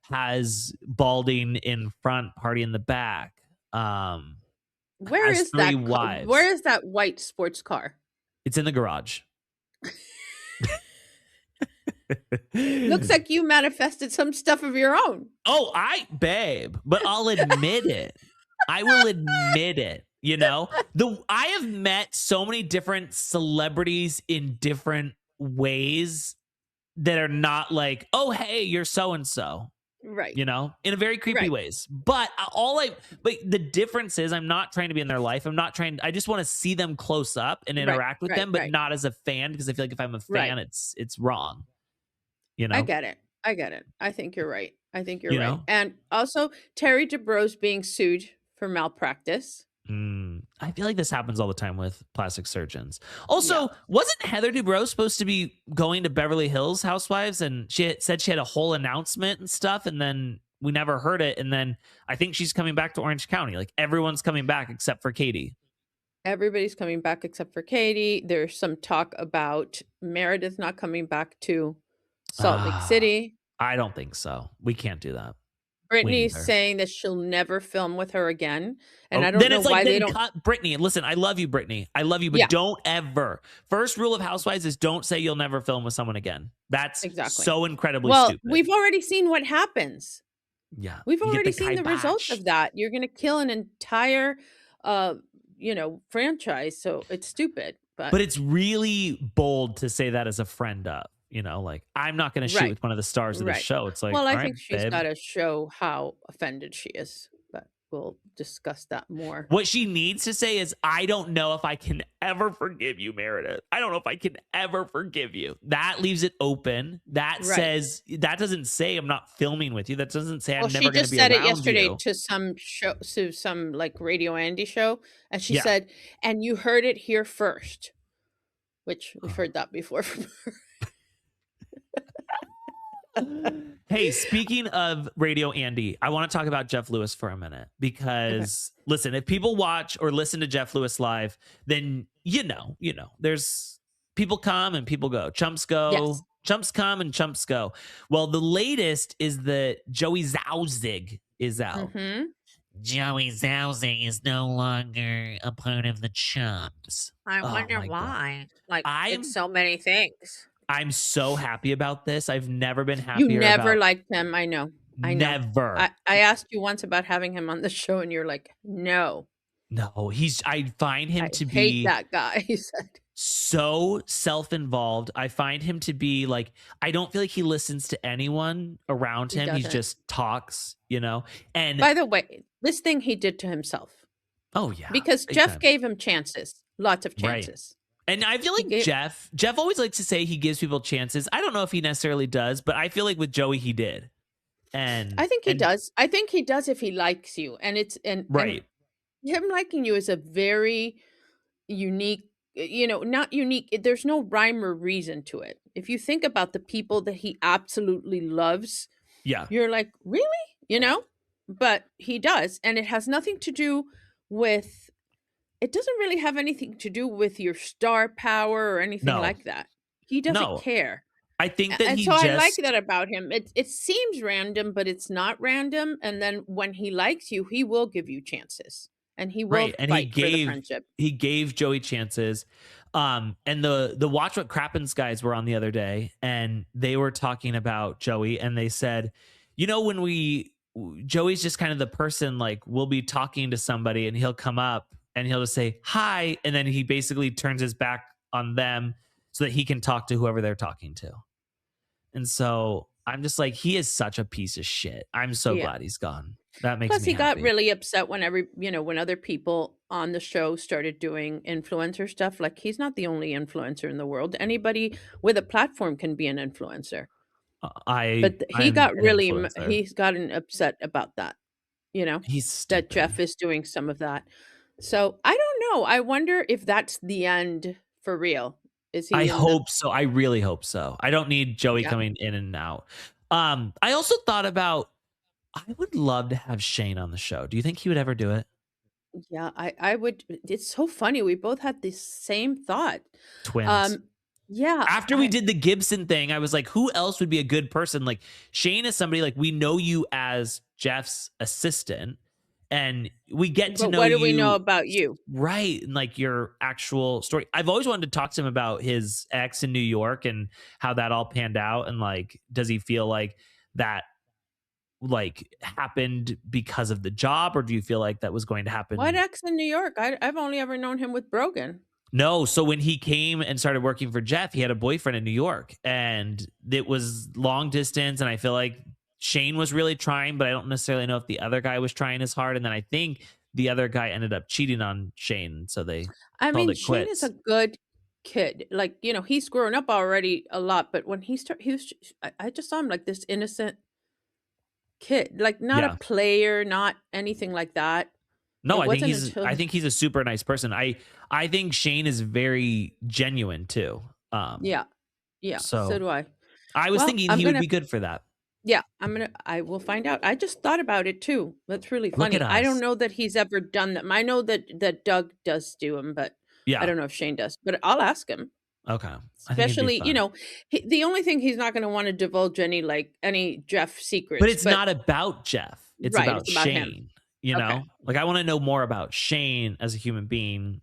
has balding in front, party in the back. Where has is 3 that? wives. Where is that white sports car? It's in the garage. Looks like you manifested some stuff of your own. Oh, babe, but I'll admit it. I will admit it. I have met so many different celebrities in different ways that are not like, "Oh, hey, you're so and so." Right. In a very creepy ways. But the difference is I'm not trying to be in their life. I just want to see them close up and interact with them, but not as a fan, because I feel like if I'm a fan, it's wrong. I get it. I think you're right. Right. And also Terry DeBrose being sued for malpractice. I feel like this happens all the time with plastic surgeons. Also, wasn't Heather Dubrow supposed to be going to Beverly Hills Housewives, and she said she had a whole announcement and stuff, and then we never heard it, and then I think she's coming back to Orange County. Like everyone's coming back except for Katie. Everybody's coming back except for Katie. There's some talk about Meredith not coming back to Salt Lake City. I don't think so. We can't do that. Brittany's saying that she'll never film with her again. And I don't know why they don't. Cut Brittany. Listen, I love you, Brittany. I love you, but don't ever. First rule of Housewives is don't say you'll never film with someone again. That's so incredibly stupid. We've already seen what happens. Yeah. We've already seen the results of that. You're going to kill an entire, franchise. So it's stupid. But it's really bold to say that as a friend of. Like I'm not going to shoot with one of the stars of the show. It's like, well, I think she's got to show how offended she is, but we'll discuss that more. What she needs to say is, "I don't know if I can ever forgive you, Meredith. I don't know if I can ever forgive you." That leaves it open. That says, that doesn't say I'm not filming with you. That doesn't say I'm never going to be around you. She just said it yesterday to some show, to some like Radio Andy show, and she said, "And you heard it here first," which we've heard that before from her. Hey, speaking of Radio Andy, I want to talk about Jeff Lewis for a minute because listen, if people watch or listen to Jeff Lewis live, then there's people come and people go. Chumps go, chumps come and chumps go. Well, the latest is that Joey Zauzig is out. Mm-hmm. Joey Zauzig is no longer a part of the Chumps. I wonder why. God. It's so many things. I'm so happy about this. I've never been happier. You never liked him. I know. Never. I asked you once about having him on the show, and you're like, no. No, I find him to be. Hate that guy. He said so self-involved. I find him to be like, I don't feel like he listens to anyone around him. He just talks, And by the way, this thing he did to himself. Oh yeah, because Jeff gave him chances, lots of chances. Right. And I feel like Jeff always likes to say he gives people chances. I don't know if he necessarily does, but I feel like with Joey he did. And I think he does. I think he does if he likes you. And it's right. And him liking you is a very unique not unique. There's no rhyme or reason to it. If you think about the people that he absolutely loves, Yeah. you're like, really? But he does. And it has nothing to do with, it doesn't really have anything to do with your star power or anything No. like that. He doesn't No. care. I think that And he so I like just that about him. It seems random, but it's not random. And then when he likes you, he will give you chances and he will right. And fight for the friendship. he gave Joey chances. And the Watch What Crappens guys were on the other day, and they were talking about Joey, and they said, when Joey's just kind of the person, like, we'll be talking to somebody and he'll come up and he'll just say hi, and then he basically turns his back on them so that he can talk to whoever they're talking to. And so I'm just like, he is such a piece of shit. I'm so Yeah. glad he's gone. That makes Plus, me he got happy. really upset when when other people on the show started doing influencer stuff. Like, he's not the only influencer in the world. Anybody with a platform can be an influencer. But he I'm got an really, influencer. he's gotten upset about that, He's that stupid. Jeff is doing some of that. So I don't know. I wonder if that's the end for real. Is he I in hope so. I really hope so. I don't need Joey Yeah. coming in and out. I also thought about, I would love to have Shane on the show. Do you think he would ever do it? Yeah, I would. It's so funny. We both had the same thought. Twins. Yeah, After we did the Gibson thing, I was like, who else would be a good person? Like, Shane is somebody, like, we know you as Jeff's assistant, and we get to but know what you. do we know about you? Right. And like your actual story. I've always wanted to talk to him about his ex in New York and how that all panned out. And like, does he feel like that like happened because of the job, or do you feel like that was going to happen? What ex in New York? I've only ever known him with Brogan. No. So when he came and started working for Jeff, he had a boyfriend in New York, and it was long distance. And I feel like Shane was really trying, but I don't necessarily know if the other guy was trying as hard. And then I think the other guy ended up cheating on Shane. So they I called mean, it Shane is quits. a good kid. Like, he's grown up already a lot, but when he was, I just saw him like this innocent kid, like not a Yeah. player, not anything like that. No, It I think wasn't he's until I think he's a super nice person. I think Shane is very genuine too. yeah, so So do I. I was Well, thinking he would be good for that. Yeah, I will find out. I just thought about it too. That's really Look at funny. I don't us. know that he's ever done them. I know that Doug does do them, but I Yeah. don't know if Shane does. But I'll ask him. Okay. I think it'd be Especially, fun. the only thing he's not going to want to divulge any Jeff secrets. But it's not about Jeff. It's right, about it's about him. Shane. Okay. Like I want to know more about Shane as a human being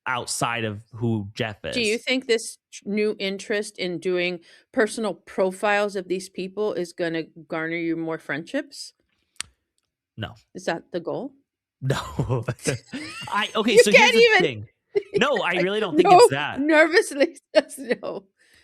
outside of who Jeff is. Do you think this new interest in doing personal profiles of these people is going to garner you more friendships? No. Is that the goal? No. Okay, You so here's can't the even- thing. No, I Like, really don't think it's that. Nervously says no.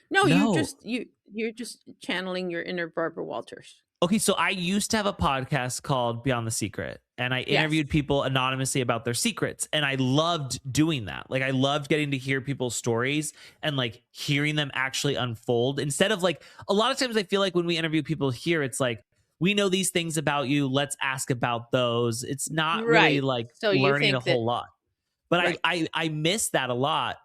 No, No. you're just channeling your inner Barbara Walters. Okay, so I used to have a podcast called Beyond the Secret, and I interviewed people anonymously about their secrets, and I loved doing that. Like, I loved getting to hear people's stories and like hearing them actually unfold instead of like a lot of times I feel like when we interview people here, it's like, we know these things about you, let's ask about those. It's not really Right. like So you learning a think that- whole lot. But Right. I miss that a lot.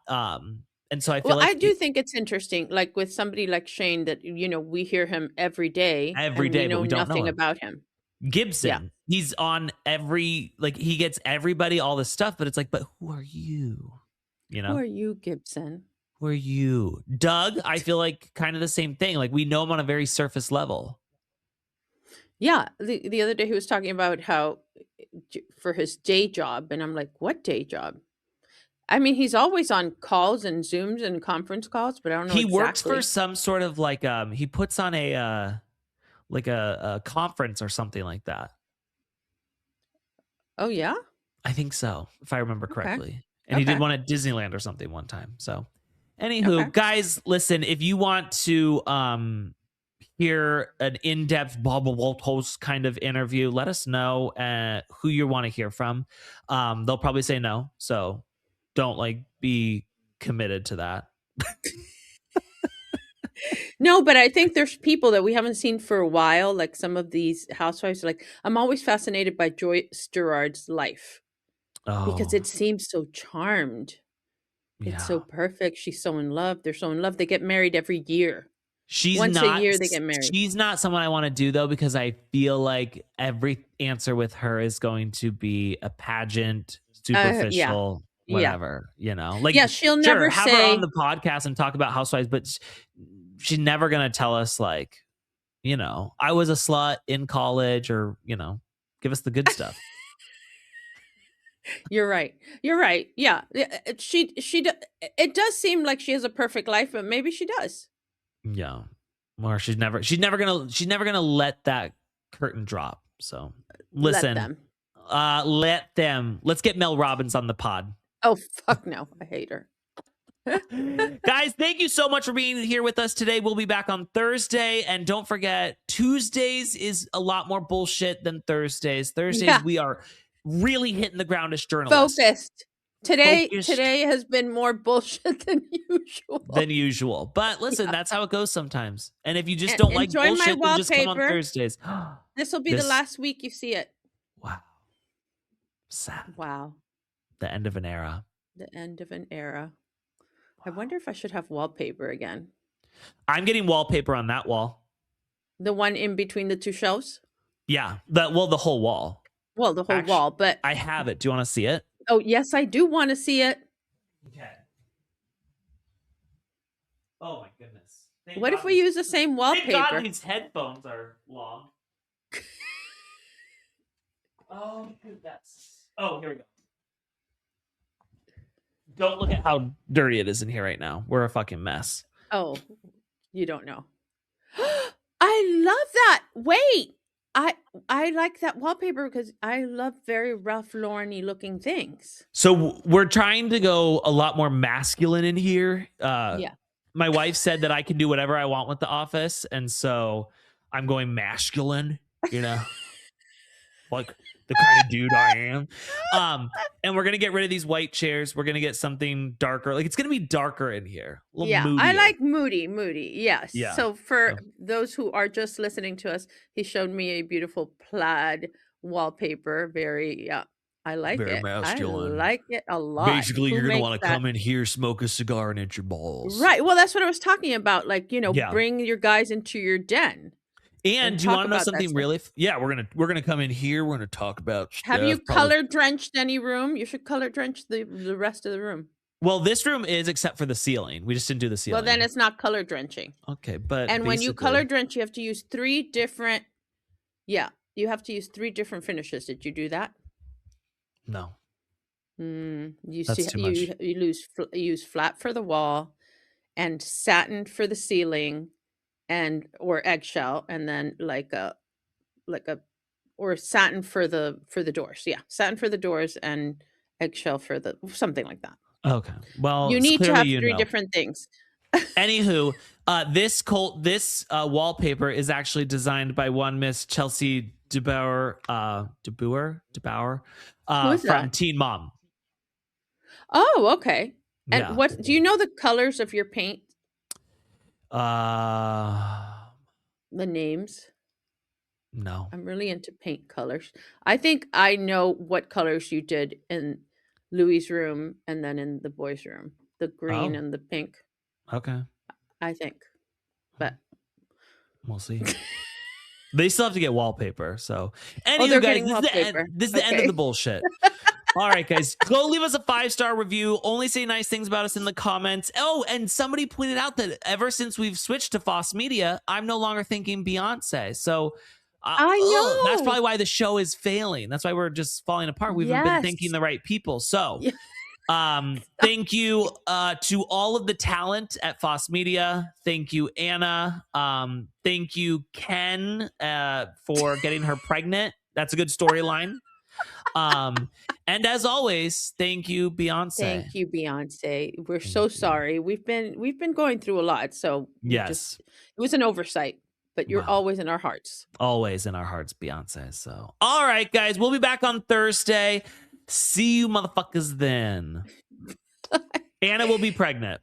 And so I feel Well, like I do think it's interesting, like with somebody like Shane, that we hear him every day, Every and day, we but know we don't know nothing him. about him. Gibson, he's on he gets everybody all this stuff, but it's like, but who are you? Who are you, Gibson? Who are you? Doug, I feel like kind of the same thing. Like we know him on a very surface level. Yeah, the other day he was talking about how for his day job, and I'm like, what day job? I mean, he's always on calls and Zooms and conference calls, but I don't know He exactly. works for some sort of like he puts on a conference or something like that. Oh yeah? I think so, if I remember correctly. Okay. And he did Okay. one at Disneyland or something one time. So anywho, Okay. guys, listen, if you want to hear an in-depth Barbara Walters kind of interview, let us know who you want to hear from. They'll probably say no, so don't like be committed to that. No, but I think there's people that we haven't seen for a while, like some of these housewives. Like, I'm always fascinated by Joyce Gerard's life because it seems so charmed. It's Yeah. so perfect. She's so in love. They're so in love. They get married every year. She's Once a not year they get married. she's not someone I want to do though, because I feel like every answer with her is going to be a pageant, Yeah. superficial, Yeah. whatever, you know. Like, Yeah, she'll sure, never have her on say the podcast and talk about housewives, but she's never gonna tell us like, you know, I was a slut in college, or, you know, give us the good stuff. You're right. You're right. Yeah. It does seem like she has a perfect life, but maybe she does. Yeah. Or she's never gonna let that curtain drop. So listen, let them. Let's get Mel Robbins on the pod. Oh, fuck no. I hate her. Guys, thank you so much for being here with us today. We'll be back on Thursday. And don't forget, Tuesdays is a lot more bullshit than Thursdays. Thursdays, we are really hitting the ground as journalists. Focused. Today has been more bullshit than usual. But listen, that's how it goes sometimes. And if you just don't like bullshit, then just come on Thursdays. This will be the last week you see it. Wow. Sad. Wow. The end of an era. The end of an era. I wonder if I should have wallpaper again. I'm getting wallpaper on that wall. The one in between the two shelves? Yeah. The whole wall. Well, the whole wall, but I have it. Do you want to see it? Oh, yes, I do want to see it. Okay. Oh my goodness. What if we use the same wallpaper? Thank God these headphones are long. Oh, here we go. Don't look at how dirty it is in here right now. We're a fucking mess. Oh, you don't know. I love that. Wait, I like that wallpaper because I love very Ralph Lauren-y looking things. So we're trying to go a lot more masculine in here. Yeah. My wife said that I can do whatever I want with the office, and so I'm going masculine, you know, like the kind of dude I am. And we're gonna get rid of these white chairs. We're gonna get something darker. Like, it's gonna be darker in here. A little moodier. I like moody. Yes. Yeah. So for those who are just listening to us, he showed me a beautiful plaid wallpaper. Very, I like Very it. masculine. I like it a lot. Basically, you're gonna want to come in here, smoke a cigar, and itch your balls. Right. Well, that's what I was talking about. Like, bring your guys into your den. And do you want to know something really? We're gonna come in here. We're gonna talk about stuff. Have you color drenched any room? You should color drench the rest of the room. Well, this room is, except for the ceiling. We just didn't do the ceiling. Well, then it's not color drenching. Okay, but when you color drench, you have to use three different. Yeah, you have to use three different finishes. Did you do that? No. That's too much. You use flat for the wall, and satin for the ceiling, or eggshell, and then or satin for the doors. Yeah, satin for the doors and eggshell for the something like that. Okay. Well, you need to have three different things. Anywho, this wallpaper is actually designed by one Miss Chelsea DeBauer, from Teen Mom. Oh, okay. And what do you know the colors of your paint? The names? No. I'm really into paint colors. I think I know what colors you did in Louis' room and then in the boys' room. The green and the pink. Okay. I think. But we'll see. They still have to get wallpaper. So anyway, guys, this is the end of the bullshit. All right, guys, go leave us a 5-star review. Only say nice things about us in the comments. Oh, and somebody pointed out that ever since we've switched to F.O.S Media, I'm no longer thinking Beyoncé. So I know. That's probably why the show is failing. That's why we're just falling apart. We've been thinking the right people. So thank you to all of the talent at F.O.S Media. Thank you, Anna. Thank you, Ken, for getting her pregnant. That's a good storyline. And as always, thank you, Beyoncé. Thank you, Beyoncé. We're so sorry. We've been going through a lot. So yes, it was an oversight, but you're always in our hearts. Always in our hearts, Beyoncé. So, all right, guys, we'll be back on Thursday. See you motherfuckers then. Anna will be pregnant.